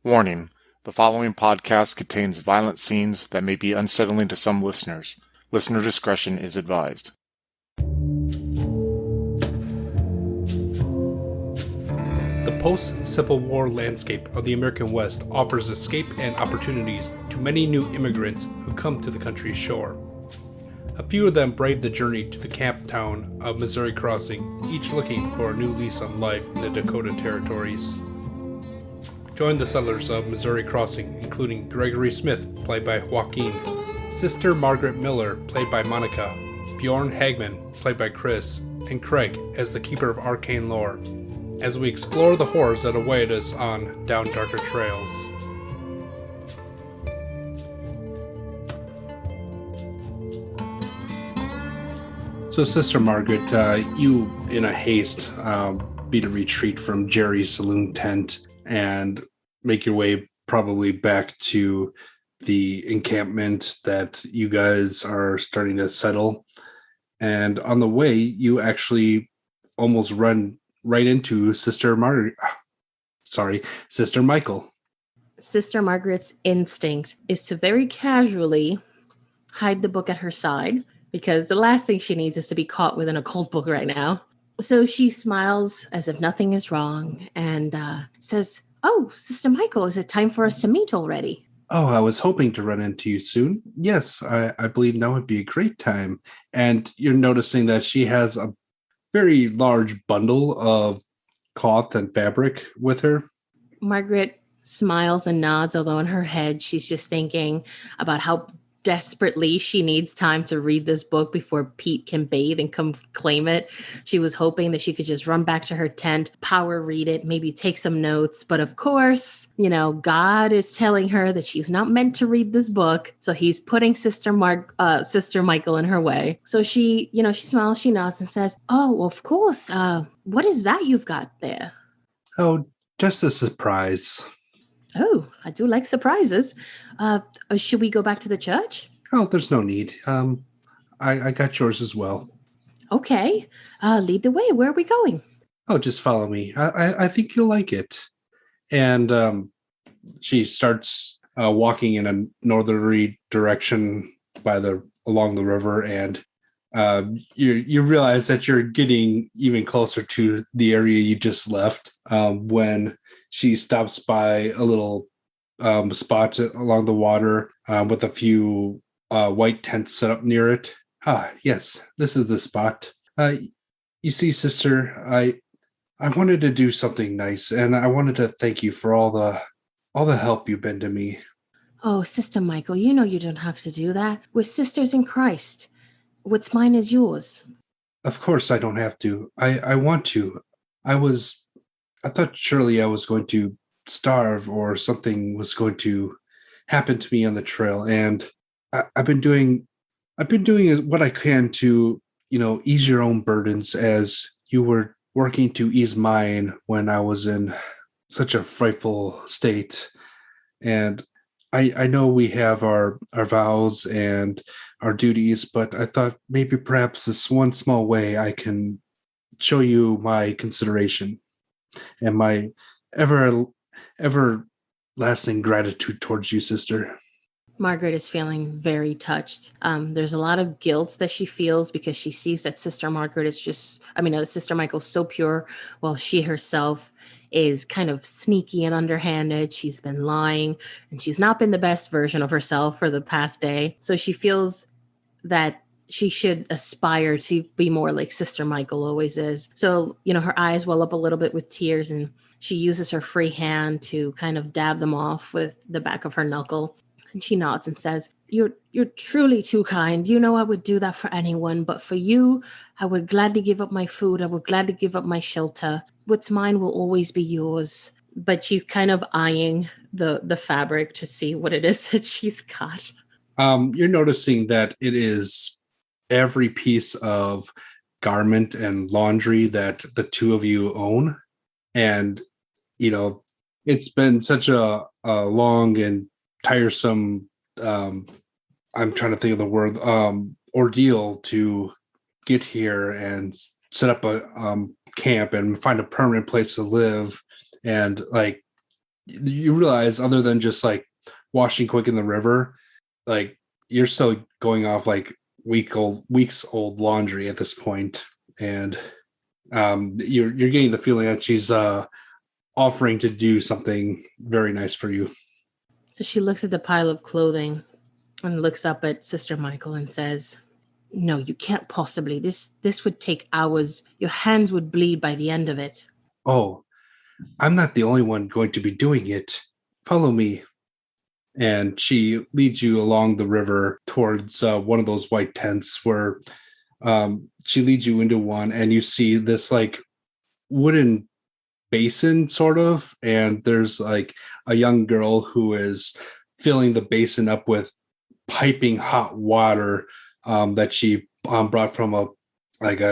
Warning: the following podcast contains violent scenes that may be unsettling to some listeners. Listener discretion is advised. The post-Civil War landscape of the American West offers escape and opportunities to many new immigrants who come to the country's shore. A few of them brave the journey to the camp town of Missouri Crossing, each looking for a new lease on life in the Dakota Territories. Join the settlers of Missouri Crossing, including Gregory Smith, played by Joaquin, Sister Margaret Miller, played by Monica, Bjorn Hagman, played by Chris, and Craig as the Keeper of Arcane Lore, as we explore the horrors that await us on Down Darker Trails. So, Sister Margaret, you, in a haste, beat a retreat from Jerry's saloon tent and make your way probably back to the encampment that you guys are starting to settle. And on the way, you actually almost run right into Sister Michael. Sister Margaret's instinct is to very casually hide the book at her side, because the last thing she needs is to be caught with an occult book right now. So she smiles as if nothing is wrong and says, "Oh, Sister Michael, is it time for us to meet already?" Oh, I was hoping to run into you soon. Yes, I believe now would be a great time. And you're noticing that she has a very large bundle of cloth and fabric with her. Margaret smiles and nods, although in her head she's just thinking about how desperately she needs time to read this book before Pete can bathe and come claim it. She was hoping that she could just run back to her tent, power read it, maybe take some notes. But of course, God is telling her that she's not meant to read this book. So he's putting Sister Michael in her way. So she smiles, she nods and says, "Oh, of course. What is that you've got there?" Oh, just a surprise. Oh, I do like surprises. Should we go back to the church? Oh, there's no need. I got yours as well. Okay. Lead the way. Where are we going? Oh, just follow me. I think you'll like it. And she starts walking in a northerly direction along the river, and you realize that you're getting even closer to the area you just left when she stops by a little spot along the water with a few white tents set up near it. Ah, yes, this is the spot. You see, sister, I wanted to do something nice, and I wanted to thank you for all the help you've been to me. Oh, Sister Michael, you know you don't have to do that. We're sisters in Christ. What's mine is yours. Of course I don't have to. I want to. I thought surely I was going to starve or something was going to happen to me on the trail, and I've been doing what I can to, ease your own burdens as you were working to ease mine when I was in such a frightful state. And I know we have our vows and our duties, but I thought maybe perhaps this one small way I can show you my consideration and my everlasting gratitude towards you, sister. Margaret is feeling very touched. There's a lot of guilt that she feels because she sees that Sister Michael's so pure, while she herself is kind of sneaky and underhanded. She's been lying, and she's not been the best version of herself for the past day. So she feels that she should aspire to be more like Sister Michael always is. So, her eyes well up a little bit with tears, and she uses her free hand to kind of dab them off with the back of her knuckle. And she nods and says, You're truly too kind. I would do that for anyone, but for you, I would gladly give up my food. I would gladly give up my shelter. What's mine will always be yours." But she's kind of eyeing the fabric to see what it is that she's got. You're noticing that it is every piece of garment and laundry that the two of you own. And, it's been such a long and tiresome, I'm trying to think of the word, ordeal to get here and set up a camp and find a permanent place to live. And you realize, other than just like washing quick in the river, like you're still going off like weeks old laundry at this point, and you're getting the feeling that she's offering to do something very nice for you. So she looks at the pile of clothing and looks up at Sister Michael and says, "No, you can't possibly. This would take hours. Your hands would bleed by the end of it." Oh, I'm not the only one going to be doing it. Follow me. And she leads you along the river towards one of those white tents where she leads you into one, and you see this like wooden basin sort of, and there's like a young girl who is filling the basin up with piping hot water that she brought from a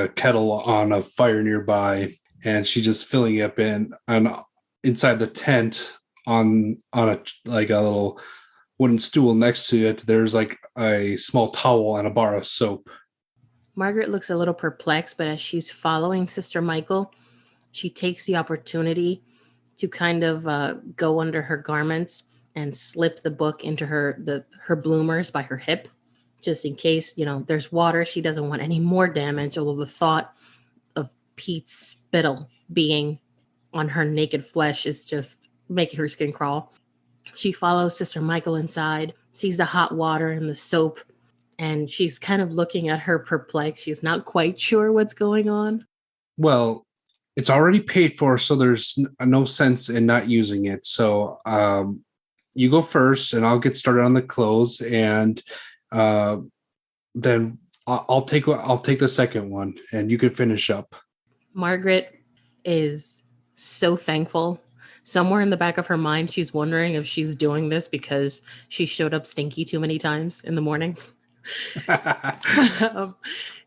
kettle on a fire nearby, and she's just filling it up inside the tent on a like a little wooden stool next to it. There's like a small towel and a bar of soap. Margaret looks a little perplexed, but as she's following Sister Michael, she takes the opportunity to kind of go under her garments and slip the book into her bloomers by her hip, just in case, there's water. She doesn't want any more damage, although the thought of Pete's spittle being on her naked flesh is just making her skin crawl. She follows Sister Michael inside, sees the hot water and the soap, and she's kind of looking at her perplexed. She's not quite sure what's going on. Well, it's already paid for, so there's no sense in not using it. So you go first, and I'll get started on the clothes, and then I'll take the second one, and you can finish up. Margaret is so thankful. Somewhere in the back of her mind, she's wondering if she's doing this because she showed up stinky too many times in the morning.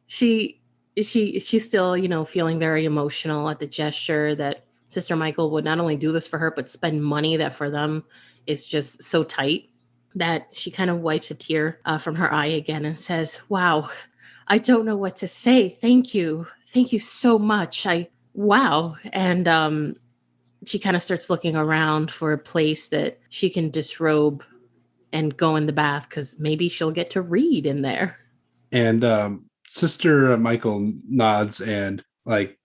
She's still, feeling very emotional at the gesture that Sister Michael would not only do this for her, but spend money that for them is just so tight, that she kind of wipes a tear from her eye again and says, "Wow, I don't know what to say. Thank you. Thank you so much. Wow." And she kind of starts looking around for a place that she can disrobe and go in the bath, because maybe she'll get to read in there. And Sister Michael nods, and like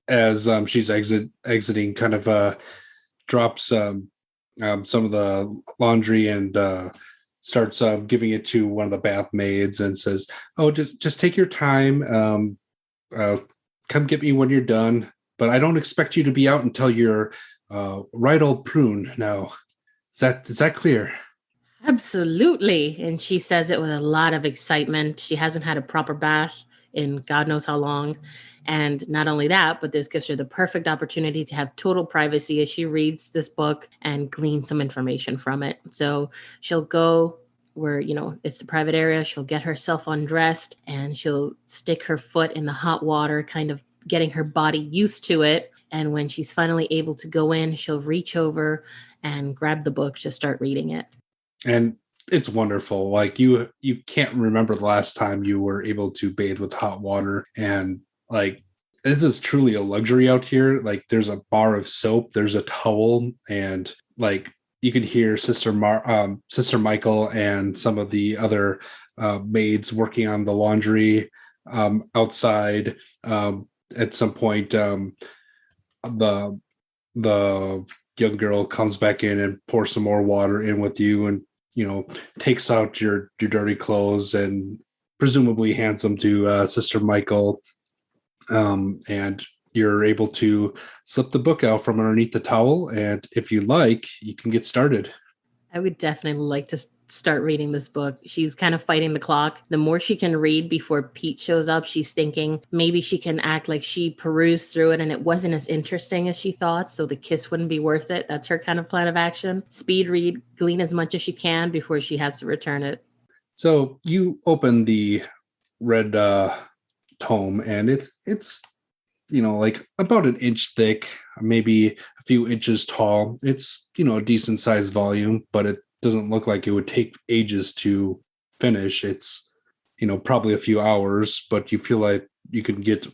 as she's exiting, kind of drops some of the laundry and starts giving it to one of the bath maids and says, "Oh, just take your time. Come get me when you're done. But I don't expect you to be out until you're right old prune. Now, is that clear?" Absolutely. And she says it with a lot of excitement. She hasn't had a proper bath in God knows how long. And not only that, but this gives her the perfect opportunity to have total privacy as she reads this book and glean some information from it. So she'll go where, it's the private area. She'll get herself undressed and she'll stick her foot in the hot water, kind of getting her body used to it. And when she's finally able to go in, she'll reach over and grab the book to start reading it. And it's wonderful. Like you can't remember the last time you were able to bathe with hot water. And like, this is truly a luxury out here. Like there's a bar of soap, there's a towel, and like you could hear Sister Michael and some of the other maids working on the laundry outside. At some point, the young girl comes back in and pours some more water in with you, and takes out your dirty clothes and presumably hands them to Sister Michael. And you're able to slip the book out from underneath the towel. And if you like, you can get started. I would definitely like to start reading this book. She's kind of fighting the clock. The more she can read before Pete shows up, she's thinking maybe she can act like she perused through it and it wasn't as interesting as she thought, so the kiss wouldn't be worth it. That's her kind of plan of action. Speed read, glean as much as she can before she has to return it. So you open the red tome, and it's like about an inch thick, maybe a few inches tall. It's a decent sized volume, but it doesn't look like it would take ages to finish. It's probably a few hours, but you feel like you can get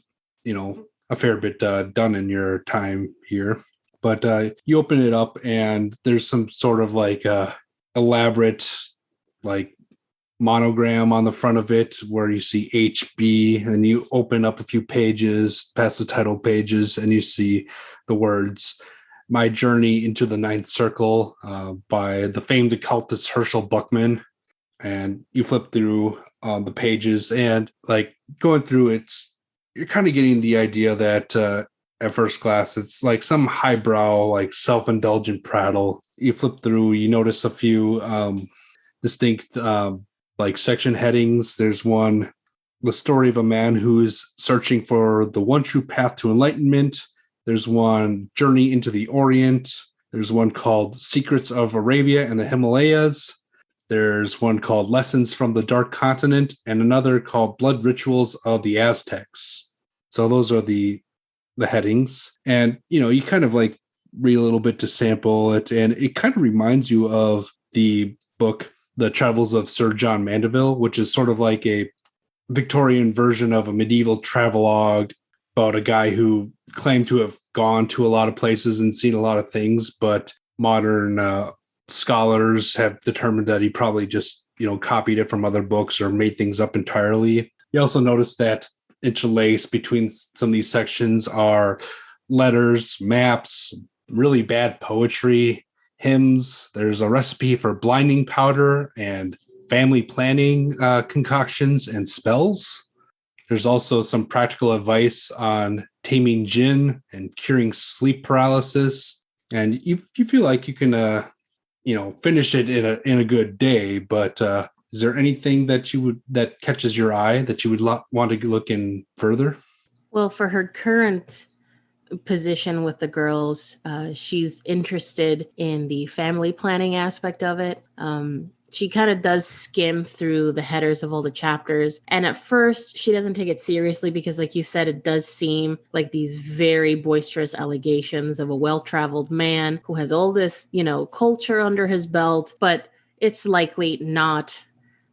a fair bit done in your time here. But you open it up and there's some sort of like elaborate like monogram on the front of it where you see HB, and you open up a few pages past the title pages and you see the words "My Journey into the Ninth Circle" by the famed occultist Herschel Buckman. And you flip through the pages, and like going through it, you're kind of getting the idea that at first glance it's like some highbrow, like self-indulgent prattle. You flip through, you notice a few distinct like section headings. There's one, the story of a man who is searching for the one true path to enlightenment. There's one, Journey into the Orient. There's one called Secrets of Arabia and the Himalayas. There's one called Lessons from the Dark Continent, and another called Blood Rituals of the Aztecs. So those are the headings. And, you know, you kind of like read a little bit to sample it, and it kind of reminds you of the book The Travels of Sir John Mandeville, which is sort of like a Victorian version of a medieval travelogue about a guy who claimed to have gone to a lot of places and seen a lot of things, but modern scholars have determined that he probably just, you know, copied it from other books or made things up entirely. You also notice that interlaced between some of these sections are letters, maps, really bad poetry, hymns. There's a recipe for blinding powder and family planning concoctions and spells. There's also some practical advice on taming jinn and curing sleep paralysis. And you feel like you can, you know, finish it in a good day. But is there anything that catches your eye that you would want to look in further? Well, for her current position with the girls, she's interested in the family planning aspect of it. She kind of does skim through the headers of all the chapters. And at first, she doesn't take it seriously because, like you said, it does seem like these very boisterous allegations of a well-traveled man who has all this, you know, culture under his belt. But it's likely not,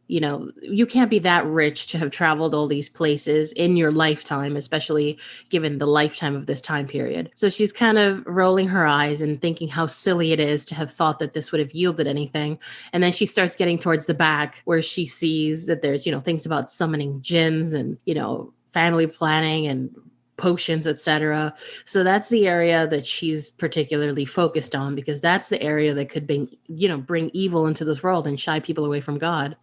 you know, you can't be that rich to have traveled all these places in your lifetime, especially given the lifetime of this time period. So she's kind of rolling her eyes and thinking how silly it is to have thought that this would have yielded anything. And then she starts getting towards the back where she sees that there's, you know, things about summoning jinns and, you know, family planning and potions, etc. So that's the area that she's particularly focused on, because that's the area that could bring, you know, bring evil into this world and shy people away from God.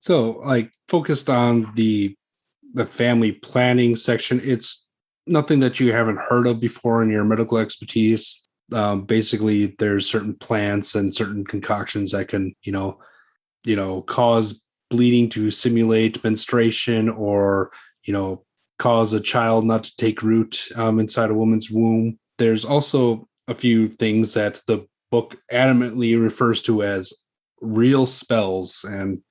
So, like, focused on the family planning section, it's nothing that you haven't heard of before in your medical expertise. Basically, there's certain plants and certain concoctions that can, you know, cause bleeding to simulate menstruation, or, you know, cause a child not to take root inside a woman's womb. There's also a few things that the book adamantly refers to as real spells, and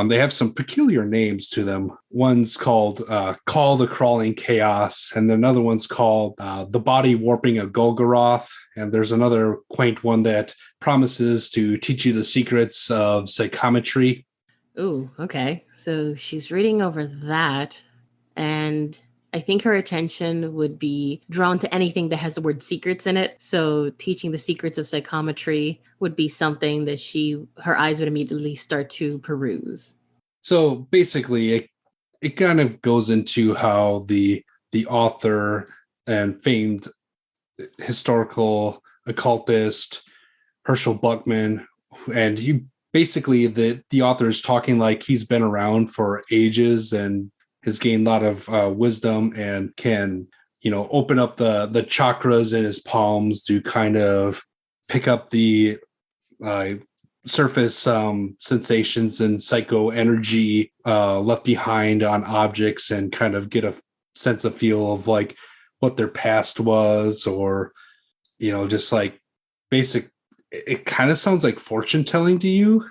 they have some peculiar names to them. One's called Call the Crawling Chaos, and another one's called The Body Warping of Golgoroth. And there's another quaint one that promises to teach you the secrets of psychometry. Ooh, okay. So she's reading over that, and I think her attention would be drawn to anything that has the word secrets in it. So teaching the secrets of psychometry would be something that her eyes would immediately start to peruse. So basically, it kind of goes into how the author and famed historical occultist Herschel Buckman, and basically the author is talking like he's been around for ages and has gained a lot of wisdom and can, you know, open up the chakras in his palms to kind of pick up the surface sensations and psycho energy left behind on objects, and kind of get a sense of feel of like what their past was, or, you know, just like basic. It kind of sounds like fortune telling to you.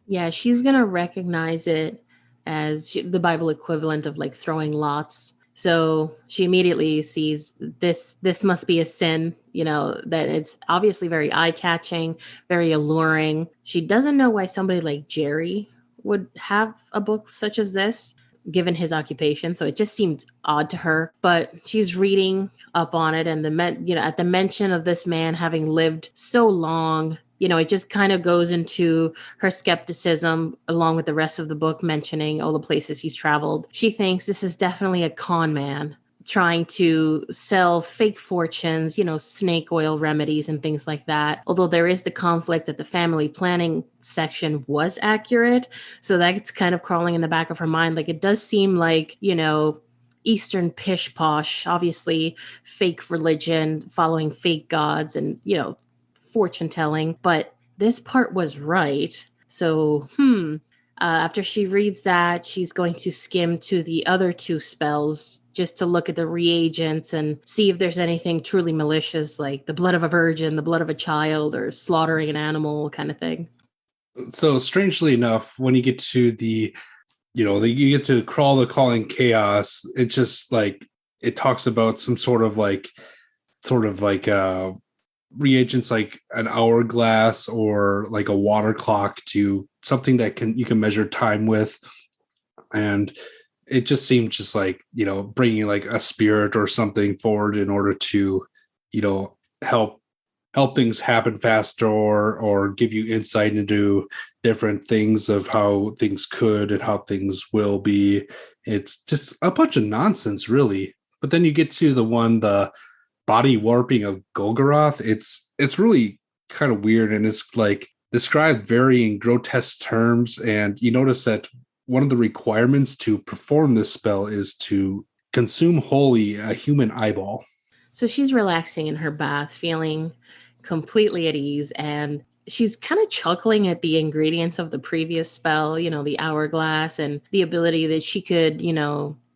Yeah, she's going to recognize it as the Bible equivalent of like throwing lots. So she immediately sees this must be a sin, you know, that it's obviously very eye-catching, very alluring. She doesn't know why somebody like Jerry would have a book such as this, given his occupation. So it just seemed odd to her. But she's reading up on it. And at the mention of this man having lived so long, it just kind of goes into her skepticism along with the rest of the book mentioning all the places he's traveled. She thinks this is definitely a con man trying to sell fake fortunes, snake oil remedies and things like that. Although there is the conflict that the family planning section was accurate. So that's kind of crawling in the back of her mind. Like, it does seem like, Eastern pish posh, obviously fake religion, following fake gods and, fortune telling. But this part was right. So, after she reads that, she's going to skim to the other two spells just to look at the reagents and see if there's anything truly malicious, like the blood of a virgin, the blood of a child, or slaughtering an animal kind of thing. So strangely enough, when you get to you get to crawl the calling chaos, it just like, it talks about some sort of like reagents like an hourglass or like a water clock, to something that you can measure time with. And it just seemed just like, bringing like a spirit or something forward in order to, help things happen faster, or give you insight into different things of how things could and how things will be. It's just a bunch of nonsense, really. But then you get to the body warping of Golgoroth. It's really kind of weird, and it's like described very in grotesque terms. And you notice that one of the requirements to perform this spell is to consume wholly a human eyeball. So she's relaxing in her bath, feeling completely at ease, and she's kind of chuckling at the ingredients of the previous spell, the hourglass and the ability that she could,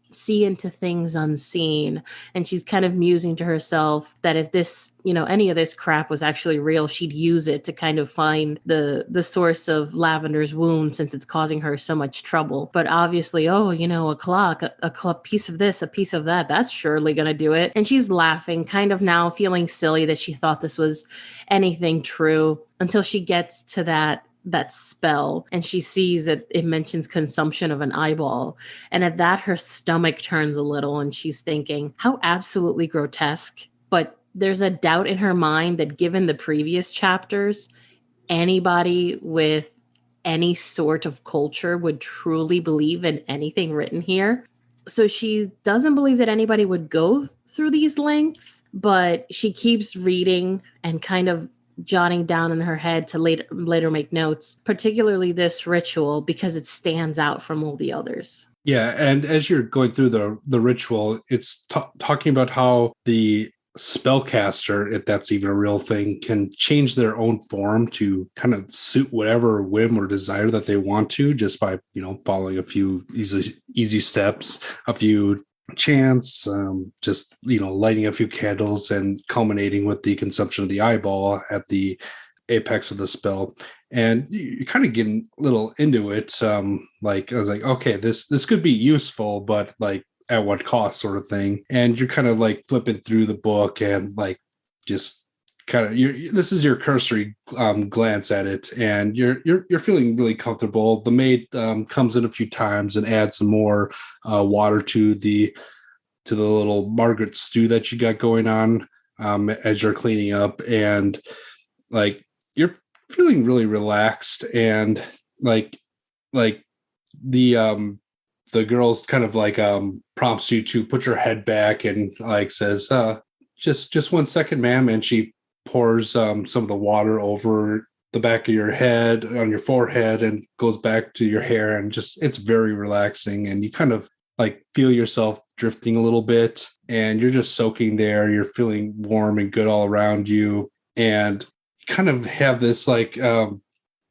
see into things unseen. And she's kind of musing to herself that if this, any of this crap was actually real, she'd use it to kind of find the source of Lavender's wound, since it's causing her so much trouble. But obviously, a clock, a piece of this, a piece of that, that's surely going to do it. And she's laughing, kind of now feeling silly that she thought this was anything true, until she gets to that spell and she sees that it mentions consumption of an eyeball. And at that, her stomach turns a little and she's thinking, how absolutely grotesque. But there's a doubt in her mind that given the previous chapters, anybody with any sort of culture would truly believe in anything written here. So she doesn't believe that anybody would go through these lengths, but she keeps reading and kind of jotting down in her head to later make notes, particularly this ritual, because it stands out from all the others. Yeah, and as you're going through the ritual, it's talking about how the spellcaster, if that's even a real thing, can change their own form to kind of suit whatever whim or desire that they want to, just by following a few easy steps, a few chants, just lighting a few candles, and culminating with the consumption of the eyeball at the apex of the spell. And you're kind of getting a little into it. Like, I was like, okay, this could be useful, but like, at what cost, sort of thing. And you're kind of like flipping through the book and like just kind of this is your cursory glance at it, and you're feeling really comfortable. The maid comes in a few times and adds some more water to the little Margaret stew that you got going on as you're cleaning up, and like you're feeling really relaxed, and like the girl kind of like prompts you to put your head back and like says, just 1 second, ma'am, and she pours some of the water over the back of your head, on your forehead, and goes back to your hair, and just, it's very relaxing, and you kind of like feel yourself drifting a little bit, and you're just soaking there. You're feeling warm and good all around you, and kind of have this like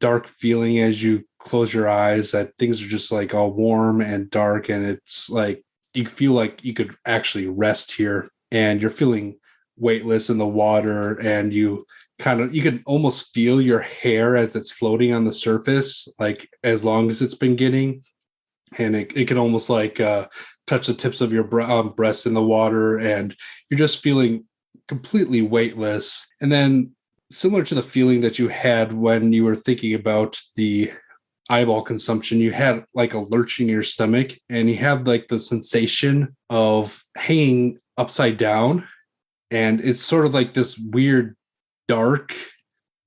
dark feeling as you close your eyes that things are just like all warm and dark, and it's like you feel like you could actually rest here, and you're feeling weightless in the water, and you can almost feel your hair as it's floating on the surface, like as long as it's been getting, and it can almost like touch the tips of your breasts in the water, and you're just feeling completely weightless. And then, similar to the feeling that you had when you were thinking about the eyeball consumption, you had like a lurching in your stomach, and you have like the sensation of hanging upside down, and it's sort of like this weird dark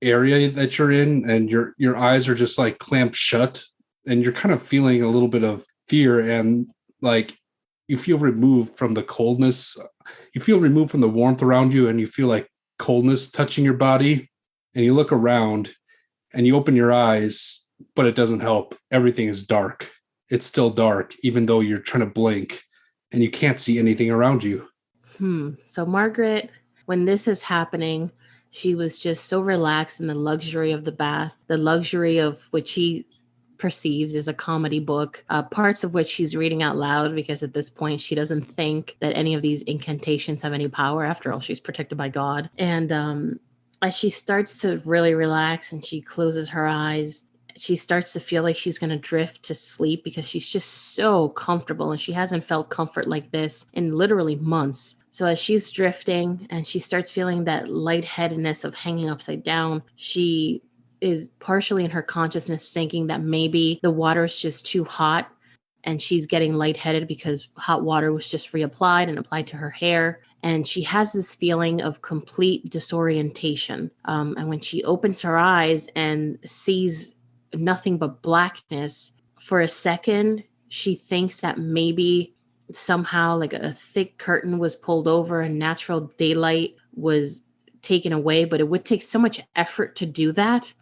area that you're in, and your eyes are just like clamped shut, and you're kind of feeling a little bit of fear, and like you feel removed from the coldness, you feel removed from the warmth around you, and you feel like coldness touching your body, and you look around and you open your eyes, but it doesn't help. Everything is dark. It's still dark, even though you're trying to blink and you can't see anything around you. So Margaret, when this is happening, she was just so relaxed in the luxury of the bath, the luxury of which she perceives as a comedy book, parts of which she's reading out loud because at this point she doesn't think that any of these incantations have any power. After all, she's protected by God. And as she starts to really relax and she closes her eyes, she starts to feel like she's going to drift to sleep because she's just so comfortable and she hasn't felt comfort like this in literally months. So as she's drifting and she starts feeling that lightheadedness of hanging upside down, she is partially in her consciousness thinking that maybe the water is just too hot and she's getting lightheaded because hot water was just reapplied and applied to her hair. And she has this feeling of complete disorientation. And when she opens her eyes and sees nothing but blackness, for a second, she thinks that maybe somehow like a thick curtain was pulled over and natural daylight was taken away. But it would take so much effort to do that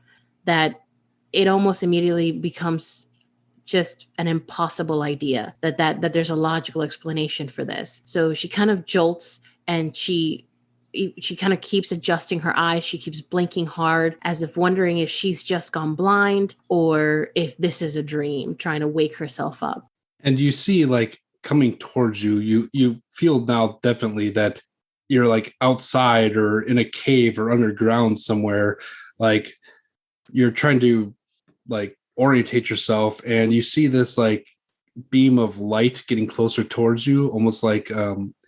it almost immediately becomes just an impossible idea that there's a logical explanation for this. So she kind of jolts and she kind of keeps adjusting her eyes. She keeps blinking hard as if wondering if she's just gone blind or if this is a dream, trying to wake herself up. And you see like coming towards you, you feel now definitely that you're like outside or in a cave or underground somewhere. Like you're trying to like orientate yourself, and you see this like beam of light getting closer towards you, almost like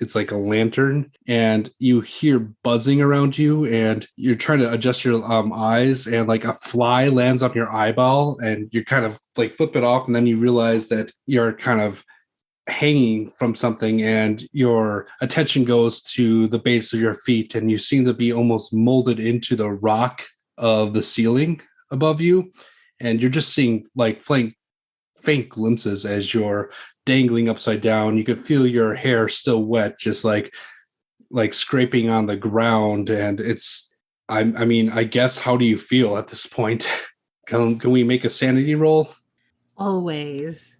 it's like a lantern, and you hear buzzing around you, and you're trying to adjust your eyes, and like a fly lands on your eyeball, and you kind of like flip it off, and then you realize that you're kind of hanging from something, and your attention goes to the base of your feet, and you seem to be almost molded into the rock of the ceiling above you, and you're just seeing like faint glimpses as you're dangling upside down. You could feel your hair still wet, just like scraping on the ground. And it's, I mean, I guess, how do you feel at this point? Can we make a sanity roll? Always.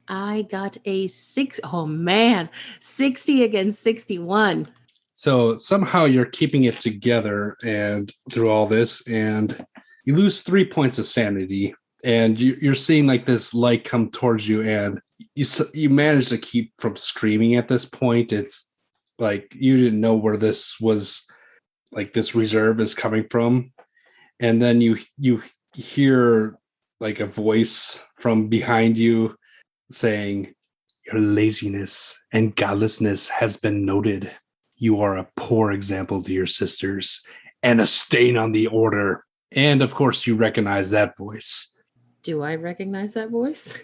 I got a 6. Oh man, 60 against 61. So somehow you're keeping it together and through all this, and you lose 3 points of sanity, and you're seeing like this light come towards you, and you manage to keep from screaming at this point. It's like you didn't know where this was, like this reserve is coming from, and then you hear like a voice from behind you saying, "Your laziness and godlessness has been noted. You are a poor example to your sisters and a stain on the order." And of course, you recognize that voice. Do I recognize that voice?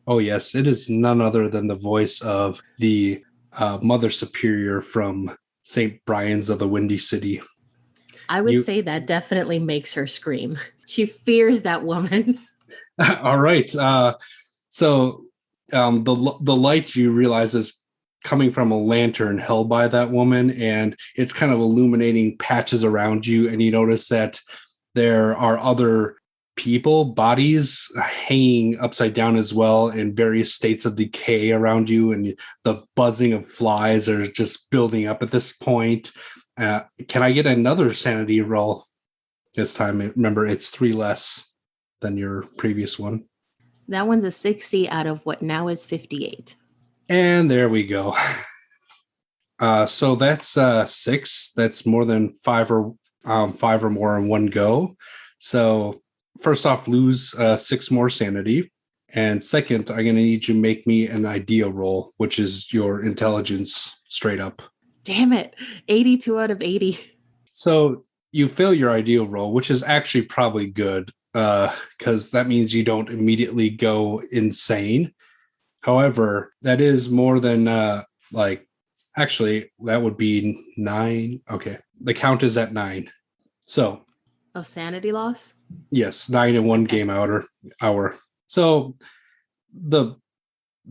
Oh, yes. It is none other than the voice of the Mother Superior from St. Brian's of the Windy City. I would say that definitely makes her scream. She fears that woman. All right. So the light, you realize, is coming from a lantern held by that woman, and it's kind of illuminating patches around you, and you notice that there are other people, bodies hanging upside down as well in various states of decay around you, and the buzzing of flies are just building up at this point. Can I get another sanity roll this time? Remember, it's 3 less than your previous one. That one's a 60 out of what now is 58. And there we go. So that's 6. That's more than 5 or more in one go. So first off, lose 6 more sanity. And second, I'm going to need you to make me an idea roll, which is your intelligence straight up. Damn it. 82 out of 80. So you fail your idea roll, which is actually probably good, because that means you don't immediately go insane. However, that is more than Actually, that would be 9. Okay. The count is at 9. So, Oh, sanity loss? yes, 9 in one Okay. game hour. So the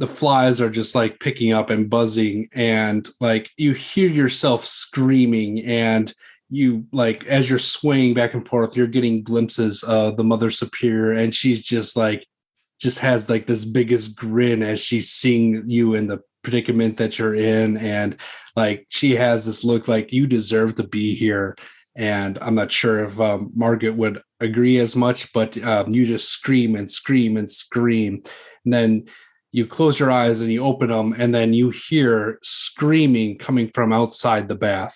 flies are just like picking up and buzzing, and like you hear yourself screaming, and you like as you're swaying back and forth, you're getting glimpses of the Mother Superior, and she's just has like this biggest grin as she's seeing you in the predicament that you're in, and like she has this look like you deserve to be here. And I'm not sure if Margaret would agree as much, but you just scream and scream and scream, and then you close your eyes and you open them, and then you hear screaming coming from outside the bath.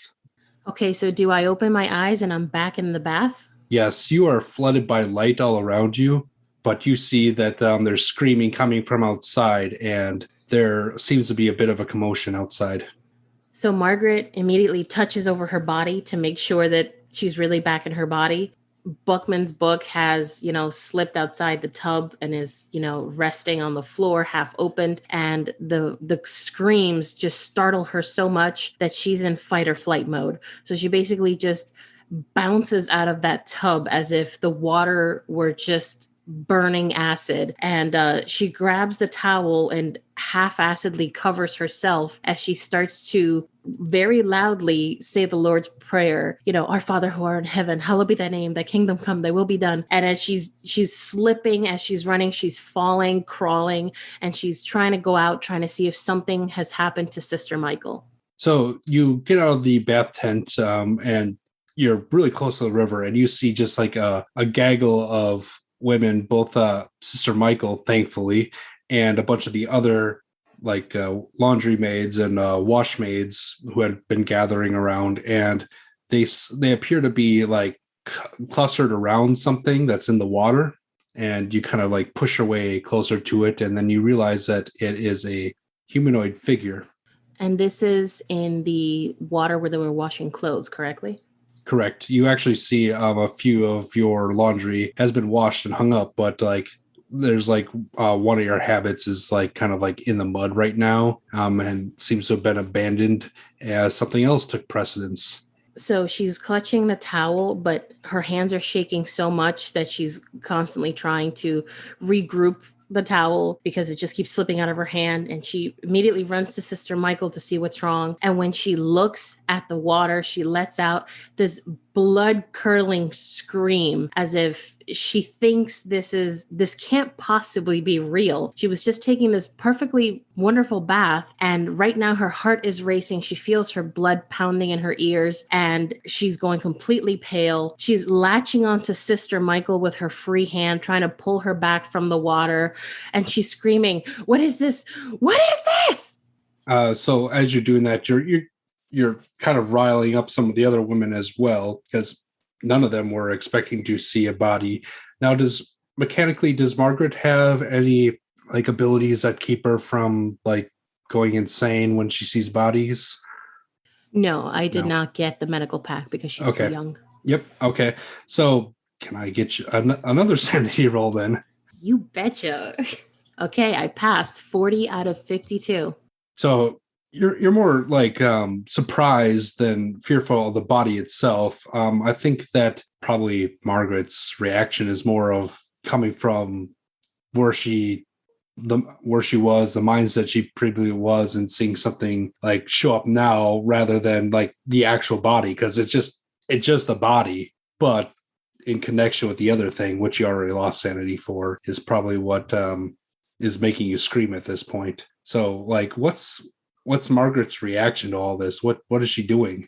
Okay, so do I open my eyes and I'm back in the bath? Yes, you are flooded by light all around you, but you see that there's screaming coming from outside, and there seems to be a bit of a commotion outside. So Margaret immediately touches over her body to make sure that she's really back in her body. Buckman's book has, slipped outside the tub and is, resting on the floor, half opened. And the screams just startle her so much that she's in fight or flight mode. So she basically just bounces out of that tub as if the water were just burning acid, and she grabs the towel and half-acidly covers herself as she starts to very loudly say the Lord's Prayer, our Father who art in heaven, hallowed be thy name, thy kingdom come, thy will be done. And as she's slipping, as she's running, she's falling, crawling, and she's trying to go out, trying to see if something has happened to Sister Michael. So you get out of the bath tent, and you're really close to the river, and you see just like a gaggle of women, both Sister Michael, thankfully, and a bunch of the other like laundry maids and wash maids who had been gathering around, and they appear to be like clustered around something that's in the water, and you kind of like push your way closer to it, and then you realize that it is a humanoid figure. And this is in the water where they were washing clothes, correctly? Correct. You actually see a few of your laundry has been washed and hung up, but like there's like one of your habits is like kind of like in the mud right now, and seems to have been abandoned as something else took precedence. So she's clutching the towel, but her hands are shaking so much that she's constantly trying to regroup the towel because it just keeps slipping out of her hand. And she immediately runs to Sister Michael to see what's wrong. And when she looks at the water, she lets out this blood-curdling scream as if she thinks this can't possibly be real. She was just taking this perfectly wonderful bath, and right now her heart is racing. She feels her blood pounding in her ears, and she's going completely pale. She's latching onto Sister Michael with her free hand, trying to pull her back from the water, and she's screaming, "What is this? What is this?" So as you're doing that, you're kind of riling up some of the other women as well, because none of them were expecting to see a body. Now, does Margaret have any like abilities that keep her from like going insane when she sees bodies? No, I did not get the medical pack because she's too young. Yep. Okay. So can I get you another sanity roll then? You betcha. Okay, I passed 40 out of 52. So you're more like surprised than fearful of the body itself. I think that probably Margaret's reaction is more of coming from where she was, the mindset she previously was, and seeing something like show up now rather than like the actual body, because it's just a body, but in connection with the other thing, which you already lost sanity for, is probably what is making you scream at this point. So like what's Margaret's reaction to all this? What is she doing?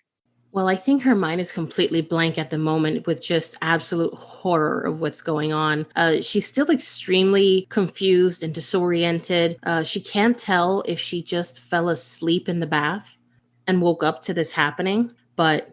Well, I think her mind is completely blank at the moment with just absolute horror of what's going on. She's still extremely confused and disoriented. She can't tell if she just fell asleep in the bath and woke up to this happening, but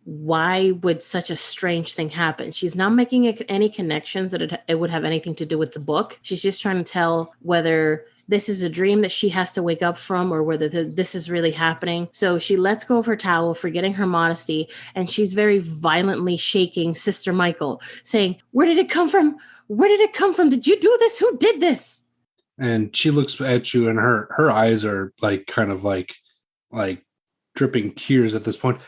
why would such a strange thing happen? She's not making any connections that it would have anything to do with the book. She's just trying to tell whether this is a dream that she has to wake up from or whether this is really happening. So she lets go of her towel, forgetting her modesty, and she's very violently shaking Sister Michael, saying, "Where did it come from? Where did it come from? Did you do this? Who did this?" And she looks at you, and her eyes are like kind of like dripping tears at this point.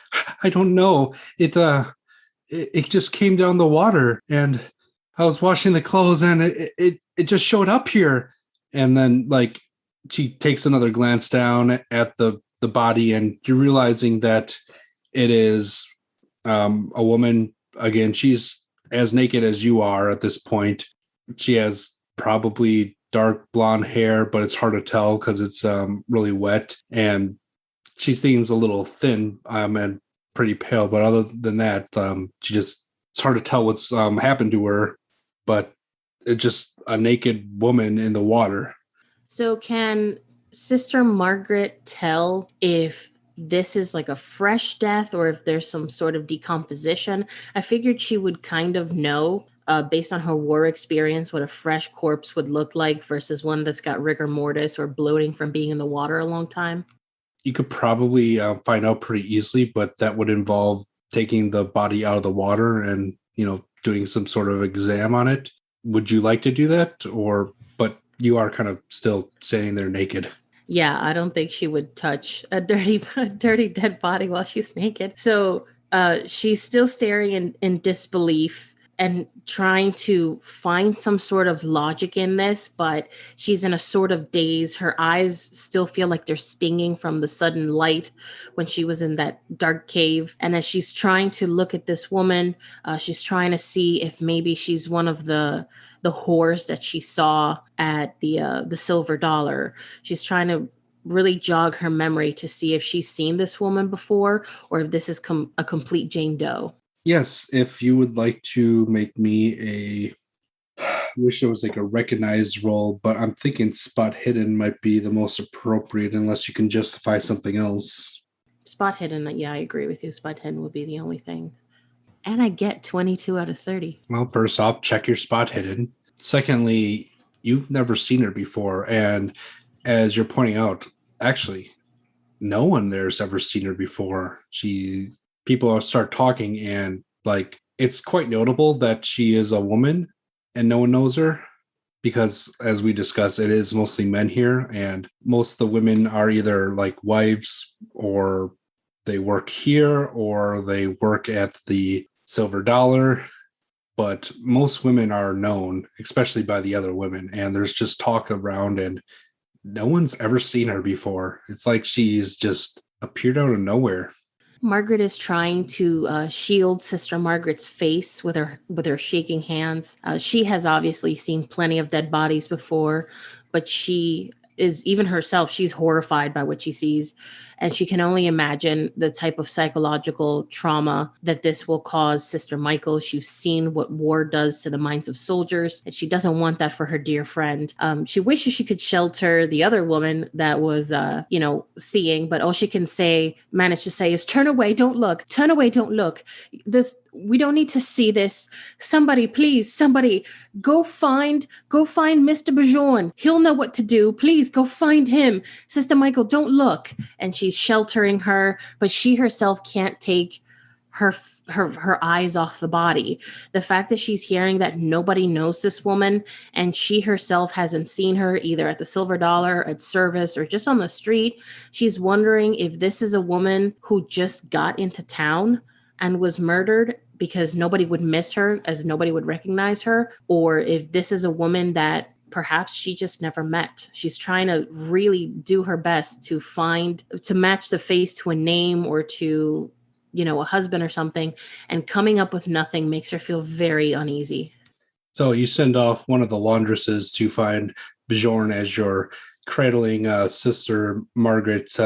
I don't know. It just came down the water, and I was washing the clothes, and it just showed up here. And then, like, she takes another glance down at the body, and you're realizing that it is a woman. Again, she's as naked as you are at this point. She has probably dark blonde hair, but it's hard to tell because it's really wet, and she seems a little thin and pretty pale. But other than that, it's hard to tell what's happened to her. But it's just a naked woman in the water. So can Sister Margaret tell if this is like a fresh death or if there's some sort of decomposition? I figured she would kind of know based on her war experience what a fresh corpse would look like versus one that's got rigor mortis or bloating from being in the water a long time. You could probably find out pretty easily, but that would involve taking the body out of the water and, doing some sort of exam on it. Would you like to do that? But you are kind of still standing there naked. Yeah, I don't think she would touch a dirty dead body while she's naked. So she's still staring in disbelief and trying to find some sort of logic in this, but she's in a sort of daze. Her eyes still feel like they're stinging from the sudden light when she was in that dark cave. And as she's trying to look at this woman, she's trying to see if maybe she's one of the whores that she saw at the Silver Dollar. She's trying to really jog her memory to see if she's seen this woman before or if this is a complete Jane Doe. Yes, if you would like to make me I wish it was like a recognized role, but I'm thinking spot hidden might be the most appropriate unless you can justify something else. Spot hidden, yeah, I agree with you. Spot hidden would be the only thing. And I get 22 out of 30. Well, first off, check your spot hidden. Secondly, you've never seen her before. And as you're pointing out, actually, no one there's ever seen her before. People start talking, and like it's quite notable that she is a woman and no one knows her because, as we discussed, it is mostly men here, and most of the women are either like wives or they work here or they work at the Silver Dollar. But most women are known, especially by the other women, and there's just talk around, and no one's ever seen her before. It's like she's just appeared out of nowhere. Margaret is trying to shield Sister Margaret's face with her shaking hands. She has obviously seen plenty of dead bodies before, but she is, even herself, she's horrified by what she sees. And she can only imagine the type of psychological trauma that this will cause Sister Michael. She's seen what war does to the minds of soldiers, and she doesn't want that for her dear friend. She wishes she could shelter the other woman that was, seeing, but all she can manage to say is, turn away, don't look, turn away, don't look. We don't need to see this. Somebody, please, somebody, go find Mr. Bajorn. He'll know what to do. Please go find him. Sister Michael, don't look. And she's sheltering her, but she herself can't take her eyes off the body. The fact that she's hearing that nobody knows this woman and she herself hasn't seen her either at the Silver Dollar, at service, or just on the street, she's wondering if this is a woman who just got into town and was murdered because nobody would miss her, as nobody would recognize her, or if this is a woman that perhaps she just never met. She's trying to really do her best to match the face to a name or to, a husband or something, and coming up with nothing makes her feel very uneasy. So you send off one of the laundresses to find Bjorn as you're cradling Sister Margaret's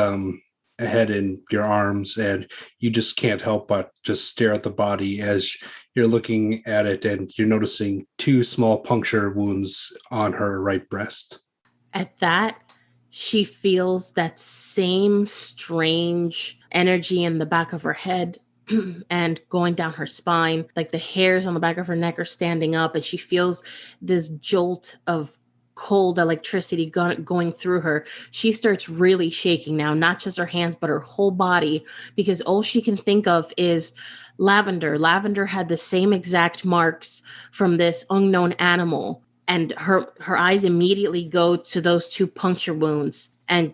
head in your arms, and you just can't help but just stare at the body as you're looking at it, and you're noticing 2 small puncture wounds on her right breast. At that, she feels that same strange energy in the back of her head and going down her spine, like the hairs on the back of her neck are standing up, and she feels this jolt of cold electricity going through her. She starts really shaking now, not just her hands, but her whole body, because all she can think of is Lavender. Lavender had the same exact marks from this unknown animal. And her eyes immediately go to those 2 puncture wounds. And,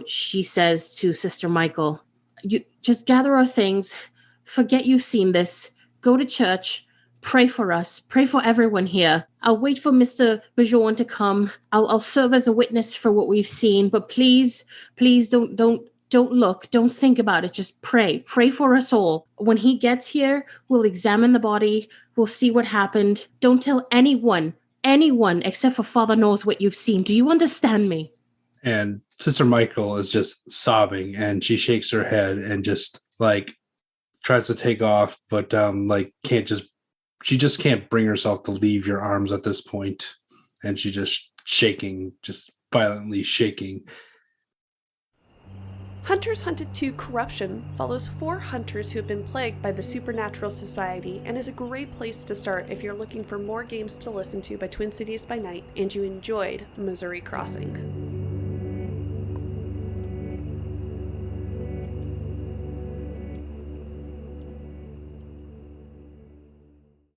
she says to Sister Michael, You just gather our things, forget you've seen this, go to church, pray for us, pray for everyone here. I'll wait for Mr. Bajon to come. I'll serve as a witness for what we've seen, but please don't look, don't think about it. Just pray for us all. When he gets here, we'll examine the body, we'll see what happened. Don't tell anyone except for Father knows what you've seen. Do you understand me? And Sister Michael is just sobbing, and she shakes her head and just like tries to take off, but she just can't bring herself to leave your arms at this point, and she just violently shaking. Hunters Hunted 2 Corruption follows 4 hunters who have been plagued by the Supernatural Society and is a great place to start if you're looking for more games to listen to by Twin Cities by Night and you enjoyed Missouri Crossing.